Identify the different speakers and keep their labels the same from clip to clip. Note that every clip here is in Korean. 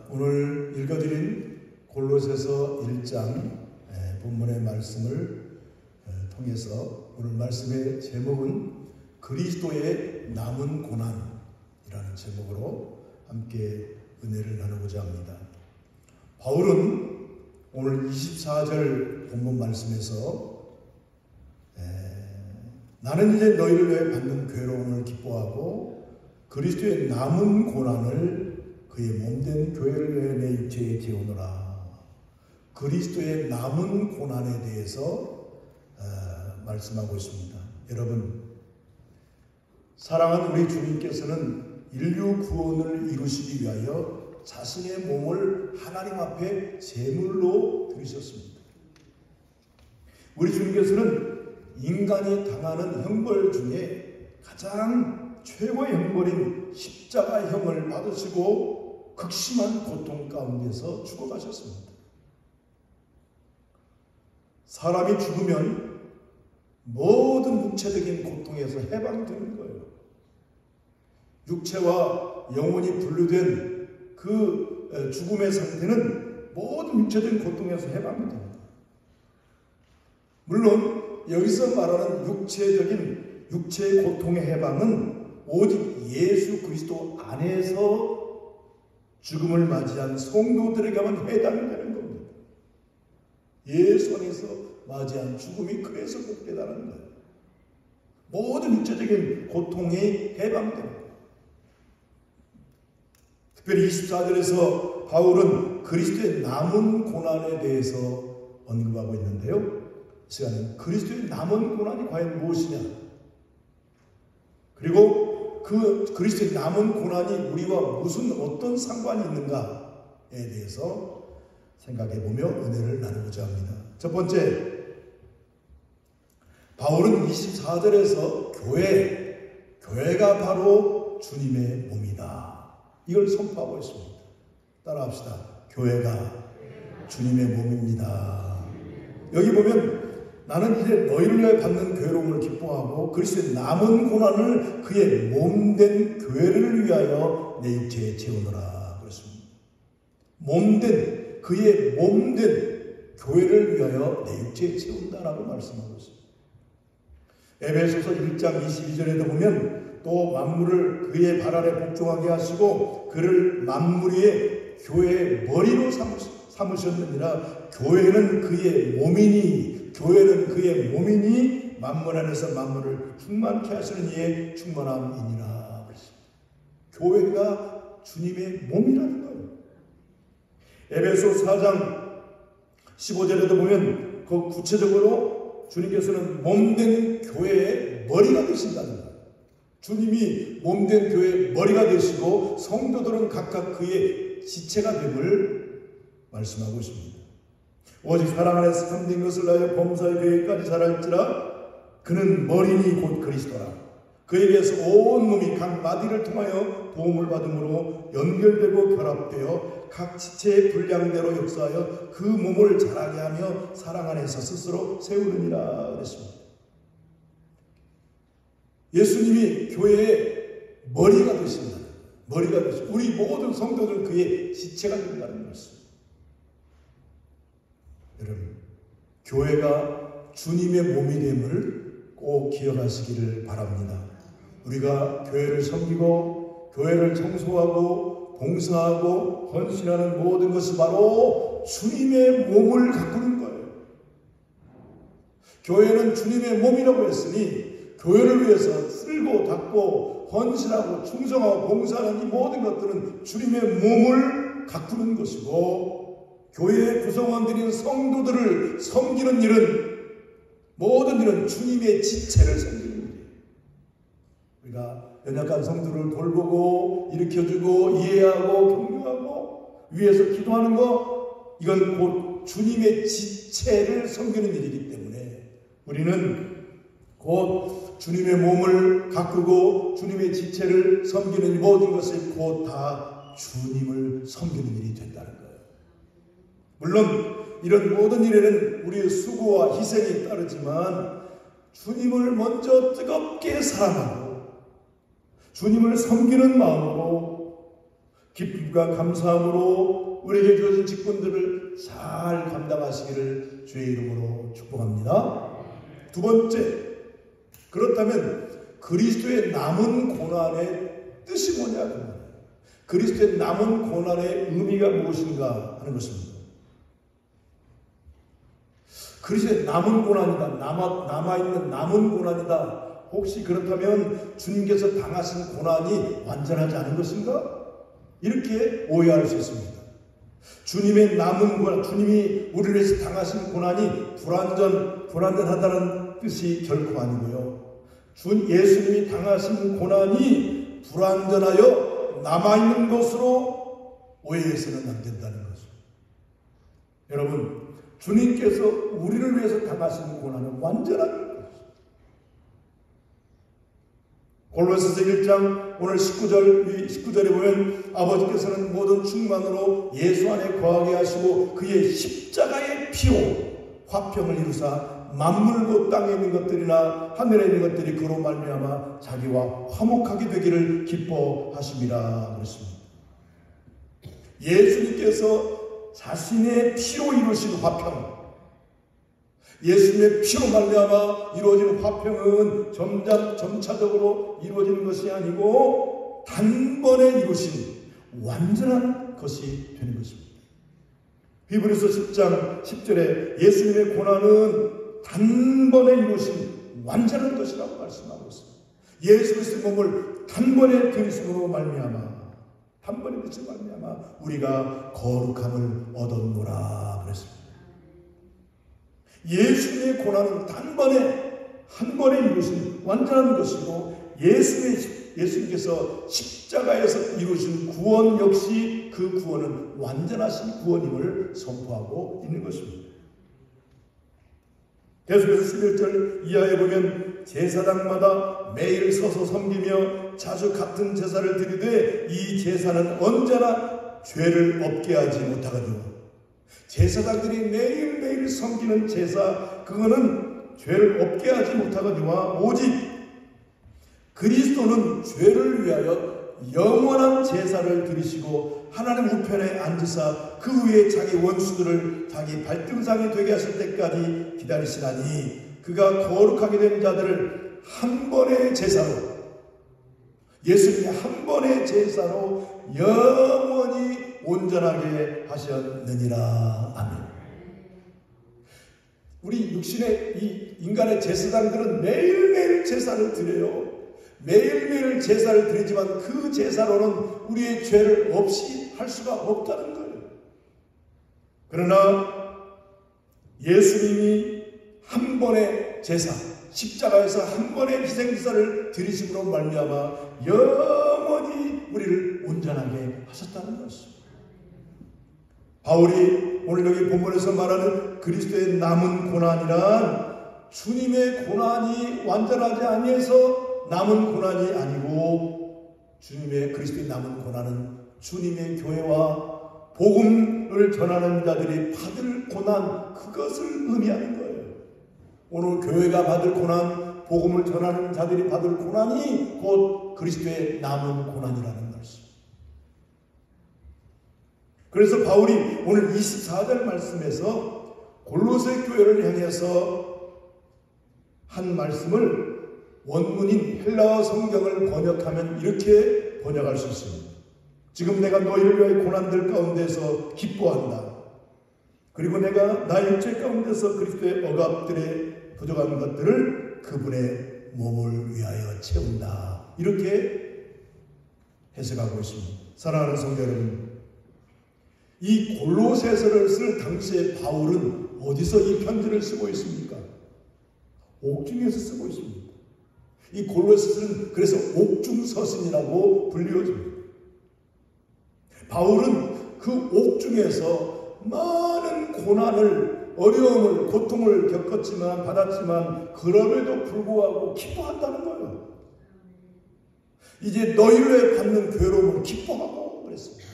Speaker 1: 오늘 읽어드린 골로새서 1장 본문의 말씀을 통해서 오늘 말씀의 제목은 그리스도의 남은 고난이라는 제목으로 함께 은혜를 나누고자 합니다. 바울은 오늘 24절 본문 말씀에서 나는 이제 너희를 위해 받는 괴로움을 기뻐하고 그리스도의 남은 고난을 그의 몸된 교회를 위해 내 육체에 재우노라. 그리스도의 남은 고난에 대해서 말씀하고 있습니다. 여러분, 사랑하는 우리 주님께서는 인류 구원을 이루시기 위하여 자신의 몸을 하나님 앞에 제물로 드리셨습니다. 우리 주님께서는 인간이 당하는 형벌 중에 가장 최고의 형벌인 십자가형을 받으시고 극심한 고통 가운데서 죽어가셨습니다. 사람이 죽으면 모든 육체적인 고통에서 해방되는 거예요. 육체와 영혼이 분리된 그 죽음의 상태는 모든 육체적인 고통에서 해방이 됩니다. 물론 여기서 말하는 육체의 고통의 해방은 오직 예수 그리스도 안에서 죽음을 맞이한 성도들에게만 해당이 되는 겁니다. 예수 안에서 맞이한 죽음이 그래서 복되다는 거예요. 모든 육체적인 고통이 해방되는 거예요. 특별히 24절에서 바울은 그리스도의 남은 고난에 대해서 언급하고 있는데요. 이 시간은 그리스도의 남은 고난이 과연 무엇이냐, 그리고 그 그리스도의 남은 고난이 우리와 무슨 어떤 상관이 있는가에 대해서 생각해보며 은혜를 나누고자 합니다. 첫 번째, 바울은 24절에서 교회가 바로 주님의 몸이다, 이걸 선포하고 있습니다. 따라합시다. 교회가 주님의 몸입니다. 여기 보면 나는 이제 너희를 위해 받는 괴로움을 기뻐하고 그리스도의 남은 고난을 그의 몸된 교회를 위하여 내 육체에 채우노라 그랬습니다. 그의 몸된 교회를 위하여 내 육체에 채운다라고 말씀하고 있습니다. 에베소서 1장 22절에도 보면 또 만물을 그의 발 아래 복종하게 하시고 그를 만물 위에 교회의 머리로 삼으셨느니라. 교회는 그의 몸이니 만물 안에서 만물을 충만케 하시는 이의 충만함이니라. 교회가 주님의 몸이라는 거예요. 에베소 4장 15절에도 보면 그 구체적으로 주님께서는 몸된 교회의 머리가 되신다는 거예요. 주님이 몸된 교회의 머리가 되시고 성도들은 각각 그의 지체가 됨을 말씀하고 있습니다. 오직 사랑 안에서 참된 것을 나여 범사의 교회까지 자랄지라. 그는 머리니 곧 그리스도라. 그에게서 온 몸이 각 마디를 통하여 도움을 받음으로 연결되고 결합되어 각 지체의 분량대로 역사하여 그 몸을 자라게 하며 사랑 안에서 스스로 세우느니라 그랬습니다. 예수님이 교회의 머리가 되신다. 우리 모든 성도들은 그의 지체가 된다는 말씀. 여러분, 교회가 주님의 몸이 됨을 꼭 기억하시기를 바랍니다. 우리가 교회를 섬기고 교회를 청소하고 봉사하고 헌신하는 모든 것이 바로 주님의 몸을 가꾸는 거예요. 교회는 주님의 몸이라고 했으니 교회를 위해서 쓸고 닦고 헌신하고 충성하고 봉사하는 이 모든 것들은 주님의 몸을 가꾸는 것이고, 교회의 구성원들인 성도들을 섬기는 일은, 모든 일은 주님의 지체를 섬기는 일이에요. 우리가 연약한 성도를 돌보고 일으켜주고 이해하고 격려하고 위해서 기도하는 거, 이건 곧 주님의 지체를 섬기는 일이기 때문에 우리는 곧 주님의 몸을 가꾸고 주님의 지체를 섬기는 모든 것이 곧 다 주님을 섬기는 일이 된다는 거예요. 물론 이런 모든 일에는 우리의 수고와 희생이 따르지만 주님을 먼저 뜨겁게 사랑하고 주님을 섬기는 마음으로 기쁨과 감사함으로 우리에게 주어진 직분들을 잘 감당하시기를 주의 이름으로 축복합니다. 두 번째, 그렇다면 그리스도의 남은 고난의 뜻이 뭐냐? 그리스도의 남은 고난의 의미가 무엇인가 하는 것입니다. 그리스도의 남은 고난이다. 남아있는 남은 고난이다. 혹시 그렇다면 주님께서 당하신 고난이 완전하지 않은 것인가? 이렇게 오해할 수 있습니다. 주님의 남은 고난, 주님이 우리를 위해서 당하신 고난이 불완전하다는 뜻이 결코 아니고요. 예수님이 당하신 고난이 불완전하여 남아있는 것으로 오해해서는 안 된다는 것입니다. 여러분, 주님께서 우리를 위해서 당하신 고난은 완전한 것입니다. 골로새서 1장 오늘 19절에 보면 아버지께서는 모든 충만으로 예수 안에 거하게 하시고 그의 십자가의 피로 화평을 이루사 만물고 땅에 있는 것들이나 하늘에 있는 것들이 그로 말미암아 자기와 화목하게 되기를 기뻐하심이라 그랬습니다. 예수님께서 자신의 피로 이루신 화평, 예수님의 피로 말미암아 이루어지는 화평은 점차적으로 이루어지는 것이 아니고 단번에 이루신 완전한 것이 되는 것입니다. 히브리서 10장 10절에 예수님의 고난은 단번에 이루신 완전한 것이라고 말씀하고 있습니다. 예수 그리스도의 몸을 단번에 들이심으로 말미암아 우리가 거룩함을 얻었노라 그랬습니다. 예수님의 고난은 한 번에 이루신 완전한 것이고 예수님께서 십자가에서 이루신 구원 역시 그 구원은 완전하신 구원임을 선포하고 있는 것입니다. 계속해서 11절 이하에 보면 제사장마다 매일 서서 섬기며 자주 같은 제사를 드리되 이 제사는 언제나 죄를 없게 하지 못하거든요. 제사장들이 매일매일 섬기는 제사, 그거는 죄를 없게 하지 못하거니와 오직 그리스도는 죄를 위하여 영원한 제사를 드리시고 하나님 우편에 앉으사 그 위에 자기 원수들을 자기 발등상이 되게 하실 때까지 기다리시나니 그가 거룩하게 된 자들을 한 번의 제사로, 예수님이 한 번의 제사로 영원히 온전하게 하셨느니라. 아멘. 우리 육신의 이 인간의 제사장들은 매일매일 제사를 드려요. 매일매일 제사를 드리지만 그 제사로는 우리의 죄를 없이 할 수가 없다는 거예요. 그러나 예수님이 한 번의 제사, 십자가에서 한 번의 희생제사를 드리심으로 말미암아 영원히 우리를 온전하게 하셨다는 것입니다. 바울이 오늘 여기 본문에서 말하는 그리스도의 남은 고난이란 주님의 고난이 완전하지 아니해서 남은 고난이 아니고 그리스도의 남은 고난은 주님의 교회와 복음을 전하는 자들이 받을 고난, 그것을 의미하는 거예요. 오늘 교회가 받을 고난, 복음을 전하는 자들이 받을 고난이 곧 그리스도의 남은 고난이라는 것입니다. 그래서 바울이 오늘 24절 말씀에서 골로새 교회를 향해서 한 말씀을 원문인 헬라어 성경을 번역하면 이렇게 번역할 수 있습니다. 지금 내가 너희를 위하여 고난들 가운데서 기뻐한다. 그리고 내가 나의 육체 가운데서 그리스도의 억압들에 부족한 것들을 그분의 몸을 위하여 채운다. 이렇게 해석하고 있습니다. 사랑하는 성도 여러분, 이 골로새서를 쓸 당시에 바울은 어디서 이 편지를 쓰고 있습니까? 옥중에서 쓰고 있습니다. 이 골로새서는 그래서 옥중서신이라고 불리워집니다. 바울은 그 옥중에서 많은 고난을, 어려움을, 고통을 받았지만 그럼에도 불구하고 기뻐한다는 거예요. 이제 너희를 위해 받는 괴로움을 기뻐하고 그랬습니다.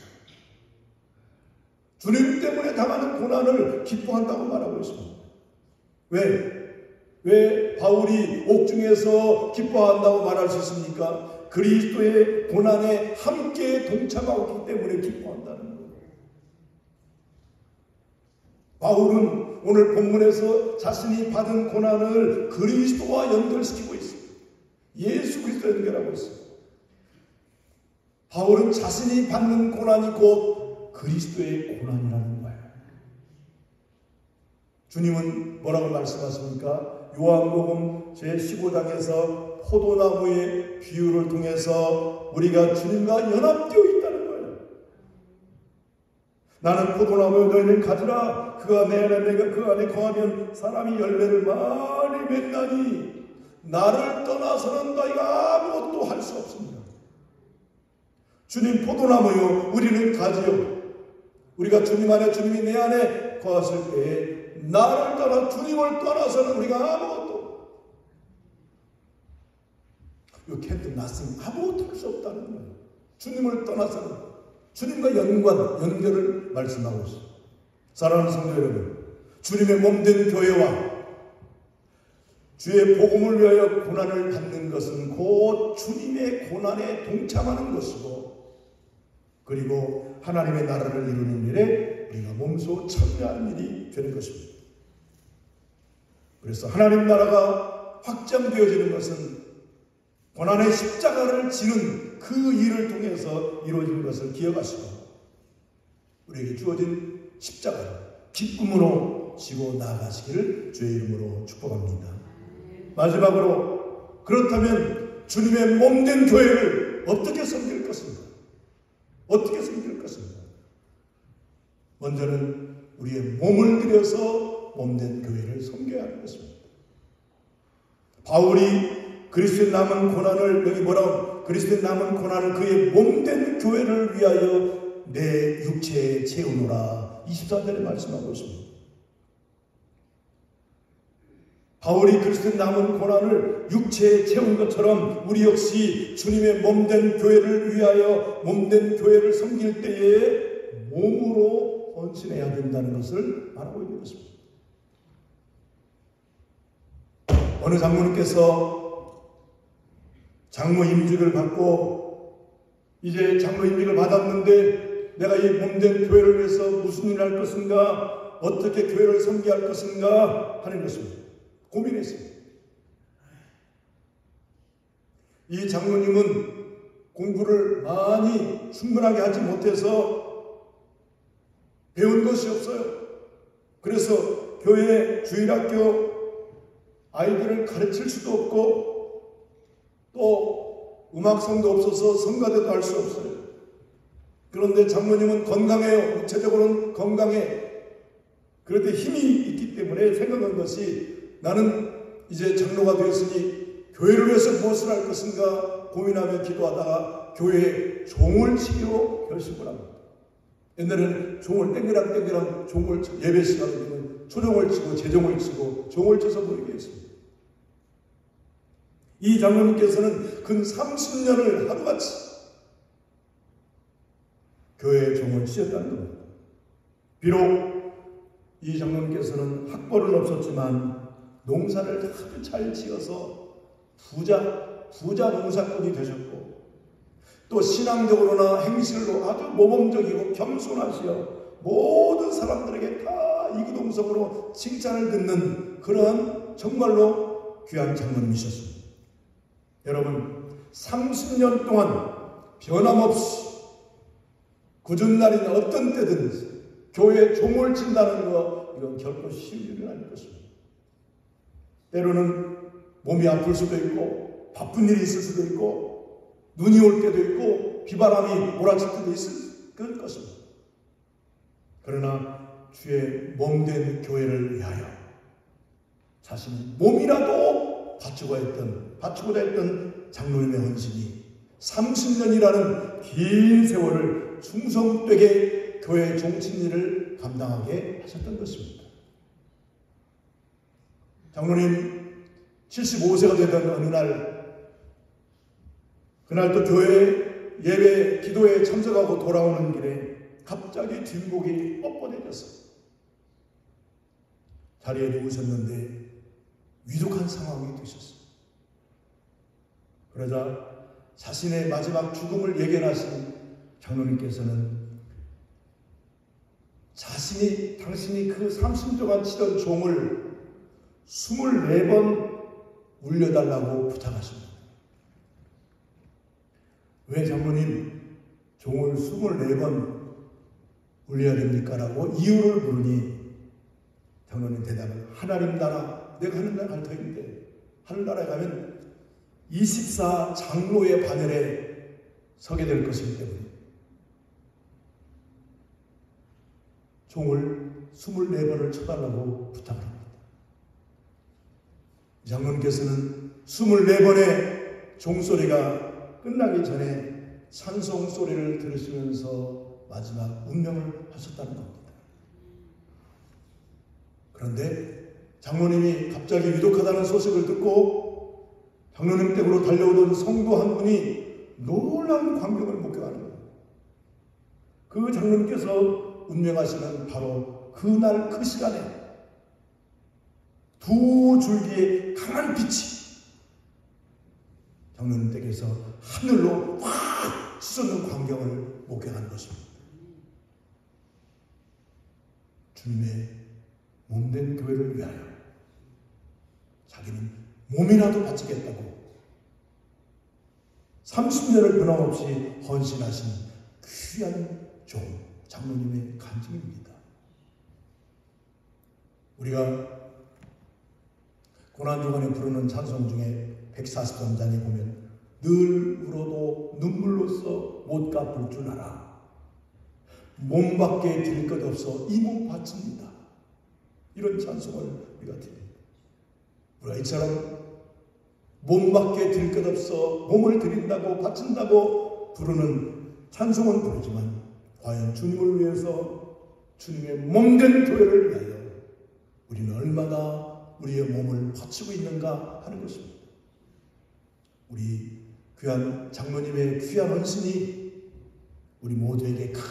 Speaker 1: 주님 때문에 당하는 고난을 기뻐한다고 말하고 있습니다. 왜 바울이 옥중에서 기뻐한다고 말할 수 있습니까? 그리스도의 고난에 함께 동참하고 있기 때문에 기뻐한다는 거예요. 바울은 오늘 본문에서 자신이 받은 고난을 그리스도와 연결시키고 있습니다. 예수 그리스도 연결하고 있습니다. 바울은 자신이 받는 고난이 곧 그리스도의 고난이라는 거예요. 주님은 뭐라고 말씀하십니까? 요한복음 제15장에서 포도나무의 비유를 통해서 우리가 주님과 연합되어 있다는 거예요. 나는 포도나무요 너희는 가지라. 그가 내 안에 내가 그 안에 거하면 사람이 열매를 많이 맺나니 나를 떠나서는 너희가 아무것도 할 수 없습니다. 주님 포도나무요 우리는 가지요. 우리가 주님 안에 주님이 내 안에 거하실 때에 나를 떠나 주님을 떠나서는 우리가 아무것도 You can't do nothing. 아무것도 할 수 없다는 거예요. 주님을 떠나서는 주님과 연결을 말씀하고 있습니다. 사랑하는 성도 여러분, 주님의 몸된 교회와 주의 복음을 위하여 고난을 받는 것은 곧 주님의 고난에 동참하는 것이고, 그리고 하나님의 나라를 이루는 일에 우리가 몸소 참여하는 일이 되는 것입니다. 그래서 하나님 나라가 확장되어지는 것은 고난의 십자가를 지는 그 일을 통해서 이루어진 것을 기억하시고 우리에게 주어진 십자가를 기쁨으로 지고 나아가시기를 주의 이름으로 축복합니다. 마지막으로, 그렇다면 주님의 몸된 교회를 어떻게 섬길 것인가? 어떻게 섬길 것인가? 먼저는 우리의 몸을 들여서 몸된 교회를 섬겨야 하는 것입니다. 바울이 그리스도의 남은 고난을, 여기 뭐라고, 그리스도의 남은 고난을 그의 몸된 교회를 위하여 내 육체에 채우노라 24절에 말씀하고 있습니다. 바울이 그리스도의 남은 고난을 육체에 채운 것처럼 우리 역시 주님의 몸된 교회를 위하여 몸된 교회를 섬길 때에 몸으로 헌신해야 된다는 것을 말하고 있는 것입니다. 어느 장로님께서 장로 임직을 받고 이제 장로 임직을 받았는데 내가 이 몸된 교회를 위해서 무슨 일을 할 것인가, 어떻게 교회를 섬기할 것인가 하는 것입니다. 고민했습니다. 이 장로님은 공부를 많이 충분하게 하지 못해서 배운 것이 없어요. 그래서 교회 주일학교 아이들을 가르칠 수도 없고 또 음악성도 없어서 성가대도 할 수 없어요. 그런데 장로님은 건강해요. 육체적으로는 건강해. 그런데 힘이 있기 때문에 생각한 것이, 나는 이제 장로가 되었으니 교회를 위해서 무엇을 할 것인가 고민하며 기도하다가 교회에 종을 치기로 결심을 합니다. 옛날에는 종을 땡그랑 종을 예배 시간에 되면 초종을 치고 재종을 치고 종을 쳐서 보이게 했습니다. 이 장로님께서는 근 30년을 하루같이 교회의 종을 치셨다는 겁니다. 비록 이 장로님께서는 학벌은 없었지만 농사를 아주 잘 지어서 부자 농사꾼이 되셨고, 또 신앙적으로나 행실로 아주 모범적이고 겸손하시어 모든 사람들에게 다 이구동성으로 칭찬을 듣는 그런 정말로 귀한 장로님이셨습니다. 여러분, 30년 동안 변함없이 굳은 날이나 어떤 때든지 교회에 종을 친다는 거, 이건 결코 쉬운 일은 아닐 것입니다. 때로는 몸이 아플 수도 있고 바쁜 일이 있을 수도 있고 눈이 올 때도 있고 비바람이 몰아칠 때도 있을 것입니다. 그러나 주의 몸된 교회를 위하여 자신의 몸이라도 바치고자 했던 장로님의 헌신이 30년이라는 긴 세월을 충성되게 교회 종친 일을 감당하게 하셨던 것입니다. 장로님 75세가 되던 어느 날, 그날 또 교회 예배 기도에 참석하고 돌아오는 길에 갑자기 뒷목이 뻣뻣해졌어요. 자리에 누우셨는데 위독한 상황이 되셨어요. 그러자 자신의 마지막 죽음을 예견하신 장로님께서는 당신이 그 30년 동안 치던 종을 24번 울려달라고 부탁하십니다. 왜 장로님 종을 24번 울려야 됩니까? 라고 이유를 물으니 장로님 대답은 하나님 나라, 내가 하늘나라 갈 터인데 하늘나라에 가면 24 장로의 반열에 서게 될 것이기 때문에 종을 24번을 쳐달라고 부탁을 합니다. 장로님께서는 24번의 종소리가 끝나기 전에 찬송 소리를 들으시면서 마지막 운명을 하셨다는 겁니다. 그런데 장로님이 갑자기 위독하다는 소식을 듣고 장로님 댁으로 달려오던 성도 한 분이 놀라운 광경을 목격하는 거예요. 그 장로님께서 운명하시는 바로 그날 그 시간에 두 줄기의 강한 빛이 장로님 댁에서 하늘로 확 솟는 광경을 목격한 것입니다. 주님의 몸된 교회를 위하여 자기는 몸이라도 바치겠다고 30년을 변함없이 헌신하신 귀한 종 장로님의 간증입니다. 우리가 고난주간에 부르는 찬송 중에 143장에 보면 늘 울어도 눈물로써 못 갚을 줄 알아. 몸밖에 드릴 것 없어 이 몸 바칩니다. 이런 찬송을 우리가 드립니다. 우리가 이처럼 몸밖에 드릴 것 없어 몸을 드린다고 바친다고 부르는 찬송은 부르지만 과연 주님을 위해서 주님의 몸된 교회를 위하여 우리는 얼마나 우리의 몸을 바치고 있는가 하는 것입니다. 우리 귀한 장로님의 귀한 헌신이 우리 모두에게 큰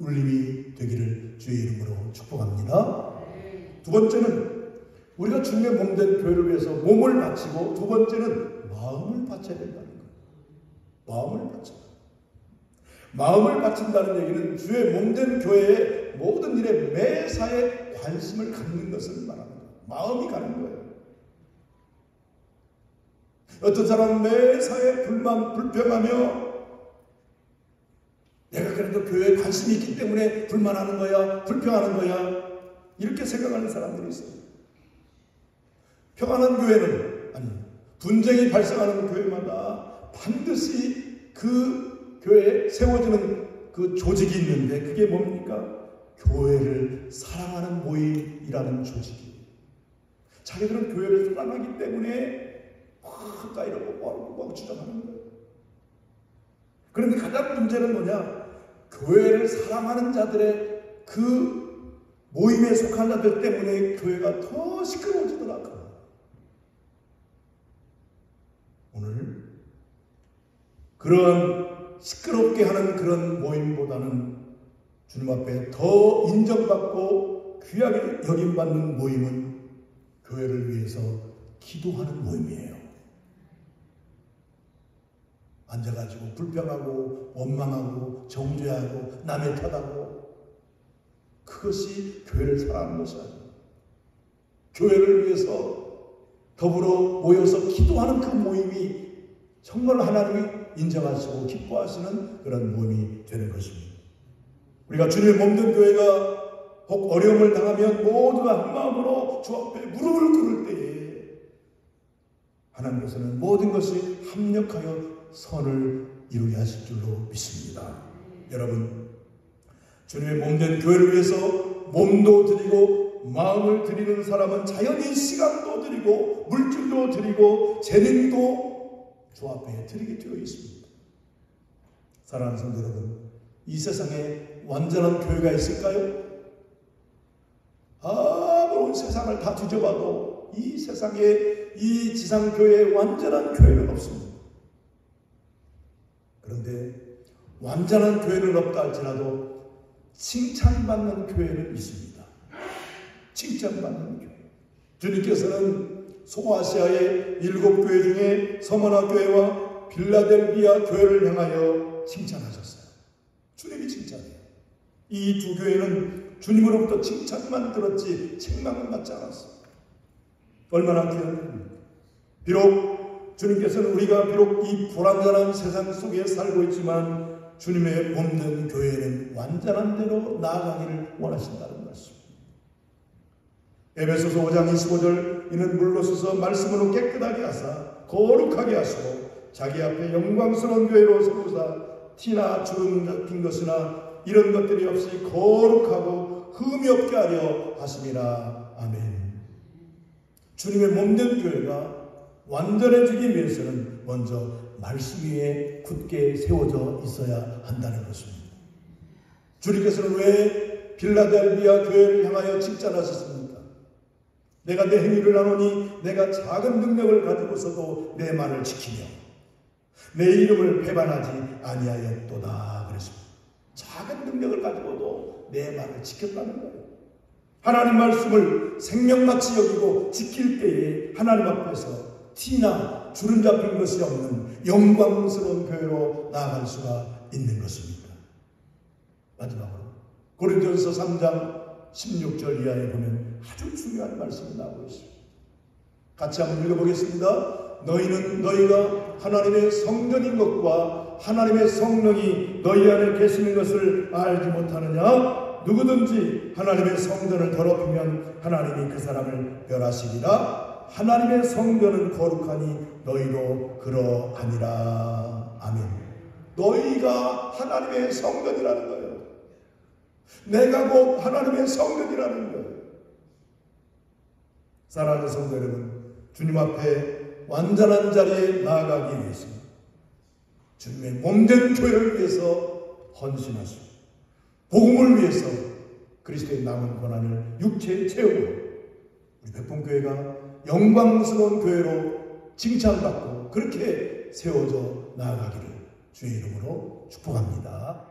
Speaker 1: 울림이 되기를 주의 이름으로 축복합니다. 두 번째는 우리가 주님의 몸된 교회를 위해서 몸을 바치고 두 번째는 마음을 바쳐야 된다는 거예요. 마음을 바친다. 마음을 바친다는 얘기는 주의 몸된 교회의 모든 일에 매사에 관심을 갖는 것을 말하는 거예요. 마음이 가는 거예요. 어떤 사람은 매사에 불평하며 내가 그래도 교회에 관심이 있기 때문에 불만하는 거야, 불평하는 거야 이렇게 생각하는 사람들이 있어요. 평안한 교회는 분쟁이 발생하는 교회마다 반드시 그 교회에 세워지는 그 조직이 있는데 그게 뭡니까? 교회를 사랑하는 모임이라는 조직이. 자기들은 교회를 사랑하기 때문에 막 이러고 뭐 주장하는 거예요. 그런데 가장 문제는 뭐냐? 교회를 사랑하는 자들의 그 모임에 속한 자들 때문에 교회가 더 시끄러워지더라고요. 오늘 그런 시끄럽게 하는 그런 모임보다는 주님 앞에 더 인정받고 귀하게 여김받는 모임은 교회를 위해서 기도하는 모임이에요. 앉아가지고 불평하고 원망하고 정죄하고 남의 탓하고 그것이 교회를 사랑하는 것이 아니에요. 교회를 위해서 더불어 모여서 기도하는 그 모임이 정말 하나님이 인정하시고 기뻐하시는 그런 모임이 되는 것입니다. 우리가 주님의 몸된 교회가 혹 어려움을 당하면 모두가 한마음으로 주 앞에 무릎을 꿇을 때에 하나님께서는 모든 것이 합력하여 선을 이루게 하실 줄로 믿습니다. 여러분, 주님의 몸된 교회를 위해서 몸도 드리고 마음을 드리는 사람은 자연히 시간도 드리고 물질도 드리고 재능도 주 앞에 드리게 되어 있습니다. 사랑하는 성도 여러분, 이 세상에 완전한 교회가 있을까요? 아무런 세상을 다 뒤져봐도 이 세상에 이 지상교회에 완전한 교회는 없습니다. 그런데 완전한 교회는 없다 할지라도 칭찬받는 교회는 있습니다. 칭찬받는 교회. 주님께서는 소아시아의 7교회 중에 서머나 교회와 빌라델비아 교회를 향하여 칭찬하셨어요. 주님이 칭찬해요. 이 두 교회는 주님으로부터 칭찬만 들었지 책망은 받지 않았어요. 얼마나 귀한 일입니까? 비록 주님께서는 우리가 비록 이 불완전한 세상 속에 살고 있지만 주님의 몸된 교회는 완전한 대로 나아가기를 원하신다는 말씀입니다. 에베소서 5장 25절 이는 물로 씻어 말씀으로 깨끗하게 하사 거룩하게 하시고 자기 앞에 영광스러운 교회로 세우사 티나 주름 잡힌 것이나 이런 것들이 없이 거룩하고 흠이 없게 하려 하심이라. 아멘. 주님의 몸된 교회가 완전해지기 위해서는 먼저 말씀 위에 굳게 세워져 있어야 한다는 것입니다. 주님께서는 왜 빌라델비아 교회를 향하여 칭찬하셨습니까? 내가 내 행위를 나누니 내가 작은 능력을 가지고서도 내 말을 지키며 내 이름을 배반하지 아니하였도다 그랬습니다. 작은 능력을 가지고도 내 말을 지켰다는 거예요. 하나님 말씀을 생명같이 여기고 지킬 때에 하나님 앞에서 티나 주름 잡힌 것이 없는 영광스러운 교회로 나아갈 수가 있는 것입니다. 마지막으로 고린도전서 3장 16절 이하에 보면 아주 중요한 말씀이 나오고 있습니다. 같이 한번 읽어보겠습니다. 너희가 하나님의 성전인 것과 하나님의 성령이 너희 안에 계시는 것을 알지 못하느냐? 누구든지 하나님의 성전을 더럽히면 하나님이 그 사람을 멸하시리라. 하나님의 성전은 거룩하니 너희도 그러하니라. 아멘. 너희가 하나님의 성전이라는 거예요. 내가 곧 하나님의 성전이라는 거예요. 사랑하는 성도 여러분, 주님 앞에 완전한 자리에 나아가기 위해서 주님의 몸된 교회를 위해서 헌신하시고 복음을 위해서 그리스도의 남은 고난을 육체의 체험으로 우리 백봉교회가 영광스러운 교회로 칭찬받고 그렇게 세워져 나아가기를 주의 이름으로 축복합니다.